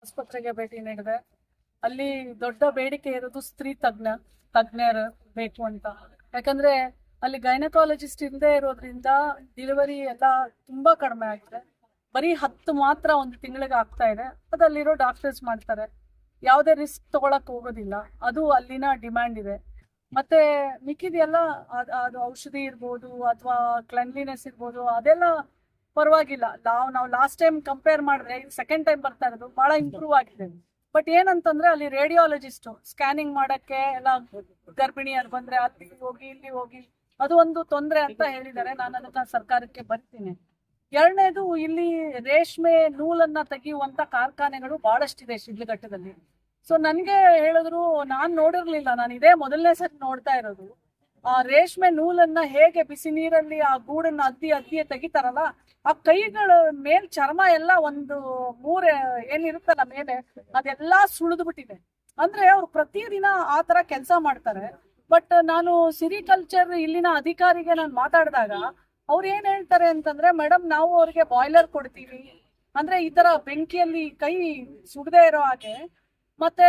ಆಸ್ಪತ್ರೆಗೆ ಭೇಟಿ ನೀಡಿದೆ. ಅಲ್ಲಿ ದೊಡ್ಡ ಬೇಡಿಕೆ ಇರೋದು ಸ್ತ್ರೀ ತಜ್ಞರು ಬೇಕು ಅಂತ. ಯಾಕಂದ್ರೆ ಅಲ್ಲಿ ಗೈನಕಾಲಜಿಸ್ಟ್ ಇಲ್ಲದೆ ಇರೋದ್ರಿಂದ ಡೆಲಿವರಿ ಎಲ್ಲ ತುಂಬಾ ಕಡಿಮೆ ಆಗಿದೆ. ಬರೀ 10 ಮಾತ್ರ ಒಂದು ತಿಂಗಳಿಗೆ ಆಗ್ತಾ ಇದೆ. ಅದಲ್ಲಿರೋ ಡಾಕ್ಟರ್ಸ್ ಮಾಡ್ತಾರೆ, ಯಾವುದೇ ರಿಸ್ಕ್ ತಗೊಳಕ್ ಹೋಗೋದಿಲ್ಲ. ಅದು ಅಲ್ಲಿನ ಡಿಮ್ಯಾಂಡ್ ಇದೆ. ಮತ್ತೆ ಮಿಕ್ಕಿದೆಲ್ಲ ಅದು ಔಷಧಿ ಇರ್ಬೋದು ಅಥವಾ ಕ್ಲೆನ್ಲಿನೆಸ್ ಇರ್ಬೋದು, ಅದೆಲ್ಲ ಪರವಾಗಿಲ್ಲ. ನಾವು ಲಾಸ್ಟ್ ಟೈಮ್ ಕಂಪೇರ್ ಮಾಡಿದ್ರೆ ಸೆಕೆಂಡ್ ಟೈಮ್ ಬರ್ತಾ ಇರೋದು ಬಹಳ ಇಂಪ್ರೂವ್ ಆಗಿದೆ. ಬಟ್ ಏನಂತಂದ್ರೆ ಅಲ್ಲಿ ರೇಡಿಯಾಲಜಿಸ್ಟ್ ಸ್ಕ್ಯಾನಿಂಗ್ ಮಾಡಕ್ಕೆ ಎಲ್ಲ ಗರ್ಭಿಣಿಯರು ಬಂದ್ರೆ ಅಲ್ಲಿ ಹೋಗಿ ಇಲ್ಲಿ ಹೋಗಿ ಅದು ಒಂದು ತೊಂದರೆ ಅಂತ ಹೇಳಿದ್ದಾರೆ. ನಾನು ಅದನ್ನ ಸರ್ಕಾರಕ್ಕೆ ಬರ್ತೀನಿ. ಎರಡನೇದು, ಇಲ್ಲಿ ರೇಷ್ಮೆ ನೂಲನ್ನ ತೆಗೆಯುವಂತ ಕಾರ್ಖಾನೆಗಳು ಬಹಳಷ್ಟಿದೆ ಶಿಡ್ಲಘಟ್ಟದಲ್ಲಿ. ಸೊ ನನ್ಗೆ ಹೇಳಿದ್ರು, ನಾನ್ ನೋಡಿರ್ಲಿಲ್ಲ, ನಾನು ಇದೇ ಮೊದಲನೇ ಸರಿ ನೋಡ್ತಾ ಇರೋದು. ಆ ರೇಷ್ಮೆ ನೂಲನ್ನ ಹೇಗೆ ಬಿಸಿ ನೀರಲ್ಲಿ ಆ ಗೂಡನ್ನ ಅದ್ದಿ ತೆಗಿತಾರಲ್ಲ, ಆ ಕೈಗಳ ಮೇಲ್ ಚರ್ಮ ಎಲ್ಲ ಒಂದು ಏನಿರುತ್ತಲ್ಲ ಮೇಲೆ ಅದೆಲ್ಲಾ ಸುಳಿದು ಬಿಟ್ಟಿದೆ. ಅಂದ್ರೆ ಅವ್ರು ಪ್ರತಿದಿನ ಆ ತರ ಕೆಲಸ ಮಾಡ್ತಾರೆ. ಬಟ್ ನಾನು ಸಿರಿಕಲ್ಚರ್ ಇಲ್ಲಿನ ಅಧಿಕಾರಿಗೆ ನಾನು ಮಾತಾಡಿದಾಗ ಅವ್ರು ಏನ್ ಹೇಳ್ತಾರೆ ಅಂತಂದ್ರೆ, ಮೇಡಮ್ ನಾವು ಅವ್ರಿಗೆ ಬಾಯ್ಲರ್ ಕೊಡ್ತೀವಿ, ಅಂದ್ರೆ ಈ ತರ ಬೆಂಕಿಯಲ್ಲಿ ಕೈ ಸುಡದೆ ಇರೋ ಹಾಗೆ, ಮತ್ತೆ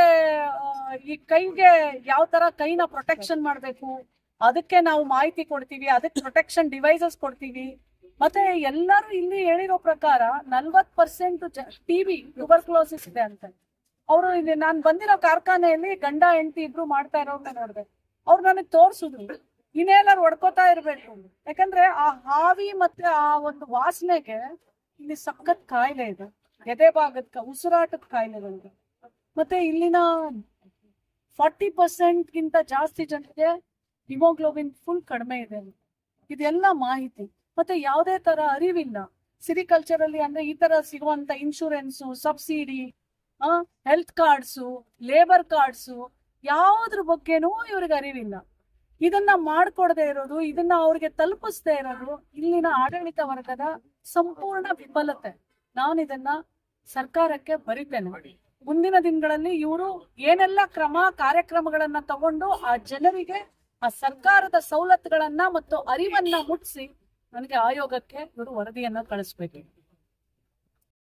ಈ ಕೈಗೆ ಯಾವ ತರ ಕೈನ ಪ್ರೊಟೆಕ್ಷನ್ ಮಾಡ್ಬೇಕು ಅದಕ್ಕೆ ನಾವು ಮಾಹಿತಿ ಕೊಡ್ತೀವಿ, ಅದಕ್ಕೆ ಪ್ರೊಟೆಕ್ಷನ್ ಡಿವೈಸಸ್ ಕೊಡ್ತೀವಿ. ಮತ್ತೆ ಎಲ್ಲರೂ ಇಲ್ಲಿ ಹೇಳಿರೋ ಪ್ರಕಾರ 40% TB ಟ್ಯೂಬರ್ಕ್ಲೋಸಿಸ್ ಇದೆ ಅಂತ. ಅವರು ಇಲ್ಲಿ ನಾನು ಬಂದಿರೋ ಕಾರ್ಖಾನೆಯಲ್ಲಿ ಗಂಡ ಹೆಂಡತಿ ಇಬ್ರು ಮಾಡ್ತಾ ಇರೋರ್ನ ನೋಡಿದೆ. ಅವ್ರು ನನಗೆ ತೋರ್ಸಿದ್ರು, ಇನ್ನೇನಾರು ಹೊಡ್ಕೋತಾ ಇರ್ಬೇಕು, ಯಾಕಂದ್ರೆ ಆ ಹಾವಿ ಮತ್ತೆ ಆ ಒಂದು ವಾಸನೆಗೆ ಇಲ್ಲಿ ಸಖತ್ ಕಾಯಿಲೆ ಇದೆ, ಎದೆ ಭಾಗದ ಉಸಿರಾಟದ ಕಾಯಿಲೆಗಳಿದೆ. ಮತ್ತೆ ಇಲ್ಲಿನ 40% ಗಿಂತ ಜಾಸ್ತಿ ಜನರಿಗೆ ಹಿಮೋಗ್ಲೋಬಿನ್ ಫುಲ್ ಕಡಿಮೆ ಇದೆ. ಇದೆಲ್ಲ ಮಾಹಿತಿ ಮತ್ತೆ ಯಾವುದೇ ತರ ಅರಿವಿಲ್ಲ ಸಿರಿಕಲ್ಚರ್ ಅಲ್ಲಿ. ಅಂದ್ರೆ ಈ ತರ ಸಿಗುವಂತ insurance, subsidy, health cards, labour cards, ಯಾವುದ್ರ ಬಗ್ಗೆನೂ ಇವ್ರಿಗೆ ಅರಿವಿಲ್ಲ. ಇದನ್ನ ಮಾಡ್ಕೊಡದೆ ಇರೋದು, ಇದನ್ನ ಅವ್ರಿಗೆ ತಲುಪಿಸದೆ ಇರೋದು ಇಲ್ಲಿನ ಆಡಳಿತ ವರ್ಗದ ಸಂಪೂರ್ಣ ವಿಫಲತೆ. ನಾನು ಇದನ್ನ ಸರ್ಕಾರಕ್ಕೆ ಬರಿತೇನೆ. ಮುಂದಿನ ದಿನಗಳಲ್ಲಿ ಇವರು ಏನೆಲ್ಲ ಕಾರ್ಯಕ್ರಮಗಳನ್ನ ತಗೊಂಡು ಆ ಜನರಿಗೆ ಆ ಸರ್ಕಾರದ ಸವಲತ್ತುಗಳನ್ನ ಮತ್ತು ಅರಿವನ್ನ ಮುಟ್ಟಿಸಿ ನನಗೆ ಆಯೋಗಕ್ಕೆ ಇವರು ವರದಿಯನ್ನ ಕಳಿಸ್ಬೇಕು.